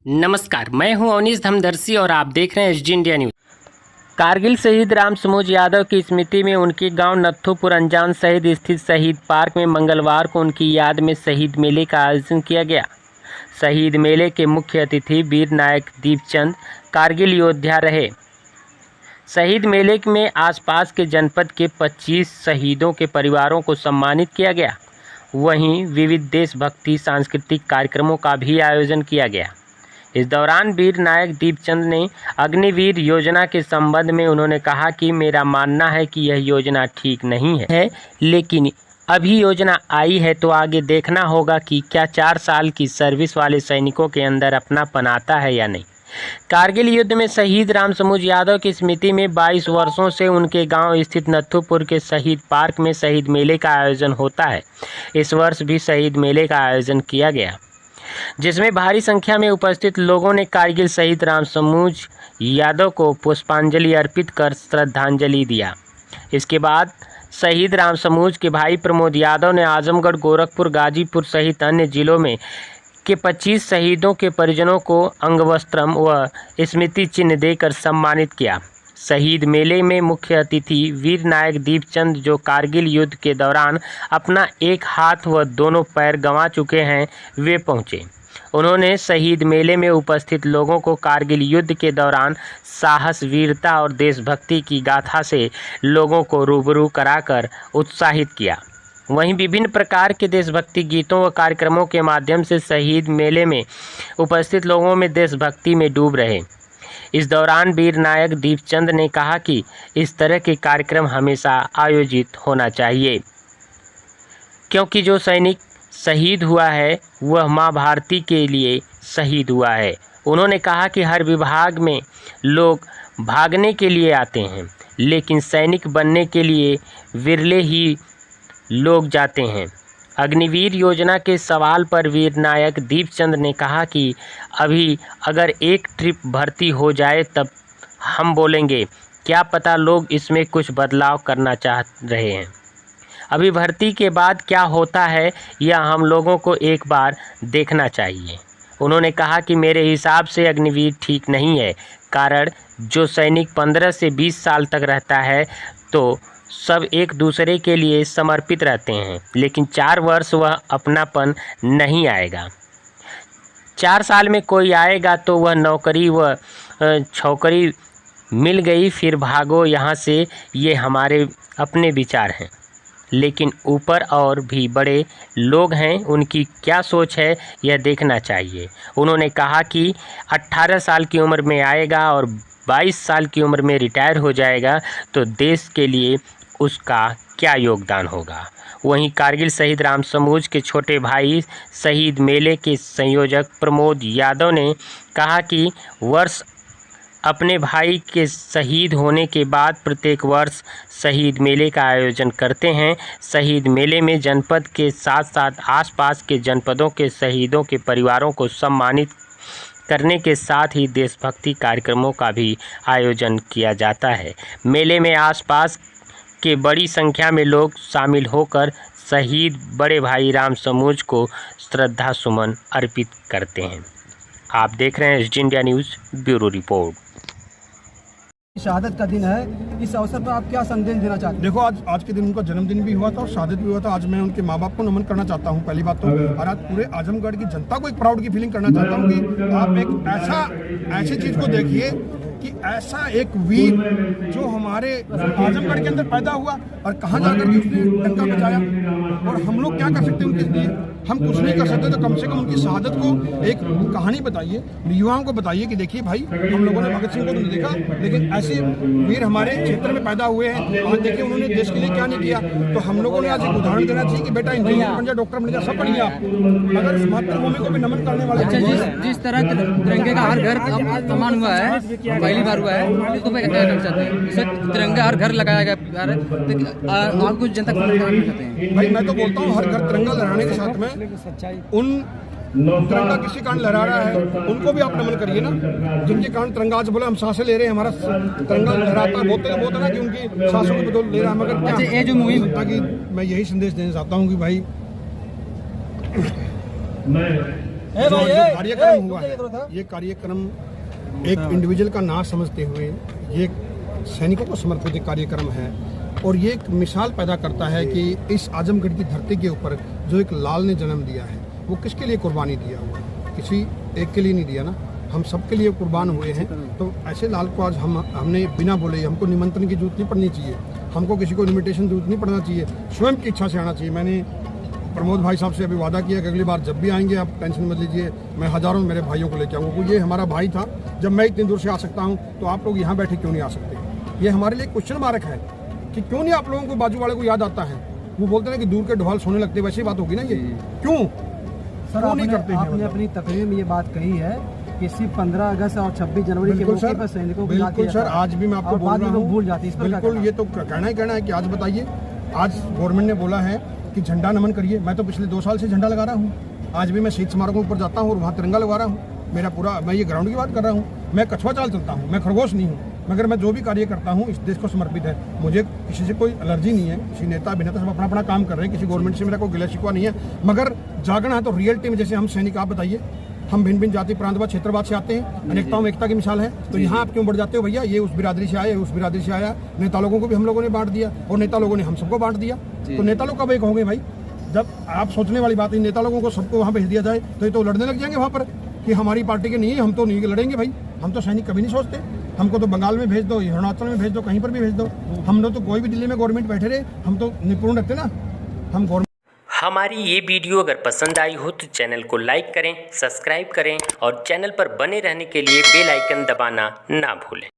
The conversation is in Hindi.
नमस्कार, मैं हूं अवनीश धमदर्शी और आप देख रहे हैं एसडी इंडिया न्यूज़। कारगिल शहीद राम समूज यादव की स्मृति में उनके गांव नत्थूपुर अंजान शहीद स्थित शहीद पार्क में मंगलवार को उनकी याद में शहीद मेले का आयोजन किया गया। शहीद मेले के मुख्य अतिथि वीर नायक दीपचंद कारगिल योद्धा रहे। शहीद मेले में आसपास के जनपद के 25 शहीदों के परिवारों को सम्मानित किया गया। वहीं विविध देशभक्ति सांस्कृतिक कार्यक्रमों का भी आयोजन किया गया। इस दौरान वीर नायक दीपचंद ने अग्निवीर योजना के संबंध में उन्होंने कहा कि मेरा मानना है कि यह योजना ठीक नहीं है, लेकिन अभी योजना आई है तो आगे देखना होगा कि क्या 4 साल की सर्विस वाले सैनिकों के अंदर अपनापन आता है या नहीं। कारगिल युद्ध में शहीद राम समूज यादव की स्मृति में 22 वर्षों से उनके गांव स्थित नत्थूपुर के शहीद पार्क में शहीद मेले का आयोजन होता है। इस वर्ष भी शहीद मेले का आयोजन किया गया, जिसमें भारी संख्या में उपस्थित लोगों ने कारगिल शहीद राम समूज यादव को पुष्पांजलि अर्पित कर श्रद्धांजलि दिया। इसके बाद शहीद राम समूज के भाई प्रमोद यादव ने आजमगढ़, गोरखपुर, गाजीपुर सहित अन्य जिलों में के 25 शहीदों के परिजनों को अंगवस्त्रम व स्मृति चिन्ह देकर सम्मानित किया। शहीद मेले में मुख्य अतिथि वीर नायक दीपचंद, जो कारगिल युद्ध के दौरान अपना एक हाथ व दोनों पैर गंवा चुके हैं, वे पहुंचे। उन्होंने शहीद मेले में उपस्थित लोगों को कारगिल युद्ध के दौरान साहस, वीरता और देशभक्ति की गाथा से लोगों को रूबरू कराकर उत्साहित किया। वहीं विभिन्न प्रकार के देशभक्ति गीतों व कार्यक्रमों के माध्यम से शहीद मेले में उपस्थित लोगों में देशभक्ति में डूब रहे। इस दौरान वीर नायक दीपचंद ने कहा कि इस तरह के कार्यक्रम हमेशा आयोजित होना चाहिए, क्योंकि जो सैनिक शहीद हुआ है वह मां भारती के लिए शहीद हुआ है। उन्होंने कहा कि हर विभाग में लोग भागने के लिए आते हैं, लेकिन सैनिक बनने के लिए विरले ही लोग जाते हैं। अग्निवीर योजना के सवाल पर वीर नायक दीपचंद ने कहा कि अभी अगर एक ट्रिप भर्ती हो जाए तब हम बोलेंगे, क्या पता लोग इसमें कुछ बदलाव करना चाह रहे हैं। अभी भर्ती के बाद क्या होता है यह हम लोगों को एक बार देखना चाहिए। उन्होंने कहा कि मेरे हिसाब से अग्निवीर ठीक नहीं है, कारण जो सैनिक 15 से 20 साल तक रहता है तो सब एक दूसरे के लिए समर्पित रहते हैं, लेकिन 4 वर्ष वह अपनापन नहीं आएगा। 4 साल में कोई आएगा तो वह नौकरी व छौकरी मिल गई फिर भागो यहाँ से, ये हमारे अपने विचार हैं। लेकिन ऊपर और भी बड़े लोग हैं, उनकी क्या सोच है यह देखना चाहिए। उन्होंने कहा कि 18 साल की उम्र में आएगा और 22 साल की उम्र में रिटायर हो जाएगा तो देश के लिए उसका क्या योगदान होगा। वहीं कारगिल शहीद राम समूज के छोटे भाई शहीद मेले के संयोजक प्रमोद यादव ने कहा कि वर्ष अपने भाई के शहीद होने के बाद प्रत्येक वर्ष शहीद मेले का आयोजन करते हैं। शहीद मेले में जनपद के साथ साथ आसपास के जनपदों के शहीदों के परिवारों को सम्मानित करने के साथ ही देशभक्ति कार्यक्रमों का भी आयोजन किया जाता है। मेले में आसपास के बड़ी संख्या में लोग शामिल होकर शहीद बड़े भाई राम समूज को श्रद्धा सुमन अर्पित करते हैं। आप देख रहे हैं SD India news, bureau report. शहादत का दिन है, इस अवसर पर आप क्या संदेश देना चाहते हैं? देखो, आज के दिन उनका जन्मदिन भी हुआ था और शहादत भी हुआ था। आज मैं उनके माँ बाप को नमन करना चाहता हूँ पहली बात तो, और आज पूरे आजमगढ़ की जनता को एक प्राउड की फीलिंग करना चाहता हूँ कि आप एक ऐसी चीज़ को देखिए कि ऐसा एक वीर जो हमारे आजमगढ़ के अंदर पैदा हुआ और कहाँ जाकर के उसने डंका बजाया, और हम लोग क्या कर सकते हैं उनके लिए? हम कुछ नहीं कर सकते तो कम से कम उनकी शहादत को एक कहानी बताइए, युवाओं को बताइए कि देखिए भाई, हम लोगों ने भगत सिंह को तो नहीं देखा, लेकिन ऐसे वीर हमारे क्षेत्र में पैदा हुए हैं और देखिए उन्होंने देश के लिए क्या नहीं किया। तो हम लोगों ने आज एक उदाहरण देना चाहिए कि बेटा इंजीनियर बन जाए, डॉक्टर बन जाए, सब बनिए आप, मगर इस मातृभूमि को भी नमन करने वाले। अच्छा, जिस तरह तिरंगे का हर घर सम्मान हुआ है, पहली बार हुआ है, तो मैं क्या कहना चाहते हैं, इसे तिरंगा हर घर लगाया गया है, तो और कुछ जनता को चाहते हैं। भाई मैं तो बोलता हूँ हर घर तिरंगा लहराने के साथ में उन तिरंगा किसी कारण लहरा रहा है उनको भी आप नमन करिए ना, जिनके कारण तिरंगा आज बोले हम सांसें ले रहे हैं, हमारा तिरंगा लहराता है, बोलते हैं ना कि उनकी सांसों को बदौलत ले रहा है, मगर अच्छा, ये जो मुहिम, ताकि मैं यही संदेश देना चाहता हूँ कि भाई जो कार्यक्रम हुआ है, ये कार्यक्रम एक इंडिविजुअल का ना समझते हुए ये सैनिकों को समर्पित एक कार्यक्रम है और ये एक मिसाल पैदा करता है कि इस आजमगढ़ की धरती के ऊपर जो एक लाल ने जन्म दिया है वो किसके लिए कुर्बानी दिया हुआ, किसी एक के लिए नहीं दिया ना, हम सबके लिए कुर्बान हुए हैं। तो ऐसे लाल को आज हमने बिना बोले, हमको निमंत्रण की जरूरत नहीं पड़नी चाहिए, हमको किसी को इन्विटेशन जरूरत नहीं पड़ना चाहिए, स्वयं की इच्छा से आना चाहिए। मैंने प्रमोद भाई साहब से अभी वादा किया कि अगली बार जब भी आएंगे आप टेंशन मत लीजिए, मैं हज़ारों मेरे भाइयों को लेकर आऊँगा। ये हमारा भाई था, जब मैं इतनी दूर से आ सकता हूँ तो आप लोग यहाँ बैठे क्यों नहीं आ सकते? ये हमारे लिए क्वेश्चन मार्क है कि क्यों नहीं आप लोगों को बाजू वाले को याद आता है। वो बोलते हैं कि दूर के ढोल सोने लगते, वैसी बात होगी ना ये, क्यों सर आपने अपनी तकरीर में ये बात कही है कि सिर्फ 15 अगस्त और 26 जनवरी के मौके पर सैनिकों को याद किया सर, आज भी मैं आपको बोल रहा हूँ, भूल जाती है। बिल्कुल ये तो कहना है कि आज बताइए, आज गवर्नमेंट ने बोला है कि झंडा नमन करिए। मैं तो पिछले 2 साल से झंडा लगा रहा हूँ, आज भी मैं शहीद स्मारकों पर जाता हूँ और वहाँ तिरंगा लगा रहा हूँ। मेरा पूरा, मैं ये ग्राउंड की बात कर रहा हूँ, मैं कछुआ चाल चलता हूँ, मैं खरगोश नहीं हूँ, मगर मैं जो भी कार्य करता हूँ इस देश को समर्पित है। मुझे किसी से कोई एलर्जी नहीं है, किसी नेता अभिनेता सब अपना अपना काम कर रहे हैं, किसी गवर्नमेंट से मेरा कोई गिला शिकवा नहीं है। मगर जागना है तो रियलिटी में, जैसे हम सैनिक, आप बताइए, हम भिन्न भिन्न जाति प्रांतवाद क्षेत्रवाद से आते हैं, अनेकताओं में एकता की मिसाल है, तो यहाँ आप क्यों बढ़ जाते हो भैया? ये उस बिरादरी से आया, उस बिरादरी से आया। नेता लोगों को भी हम लोगों ने बांट दिया और नेता लोगों ने हम सबको बांट दिया, तो नेता लोग कब एक होंगे भाई? जब आप सोचने वाली बात है, नेता लोगों को सबको वहाँ भेज दिया जाए तो ये तो लड़ने लग जाएंगे वहाँ पर कि हमारी पार्टी के नहीं, हम तो नहीं लड़ेंगे भाई। हम तो सैनिक कभी नहीं सोचते, हमको तो बंगाल में भेज दो, अरुणाचल में भेज दो, कहीं पर भी भेज दो, हम लोग तो कोई भी दिल्ली में गवर्नमेंट बैठे रहे, हम तो निपुण रखते ना, हम गवर्नमेंट। हमारी ये वीडियो अगर पसंद आई हो तो चैनल को लाइक करें, सब्सक्राइब करें और चैनल पर बने रहने के लिए बेल आइकन दबाना ना भूलें।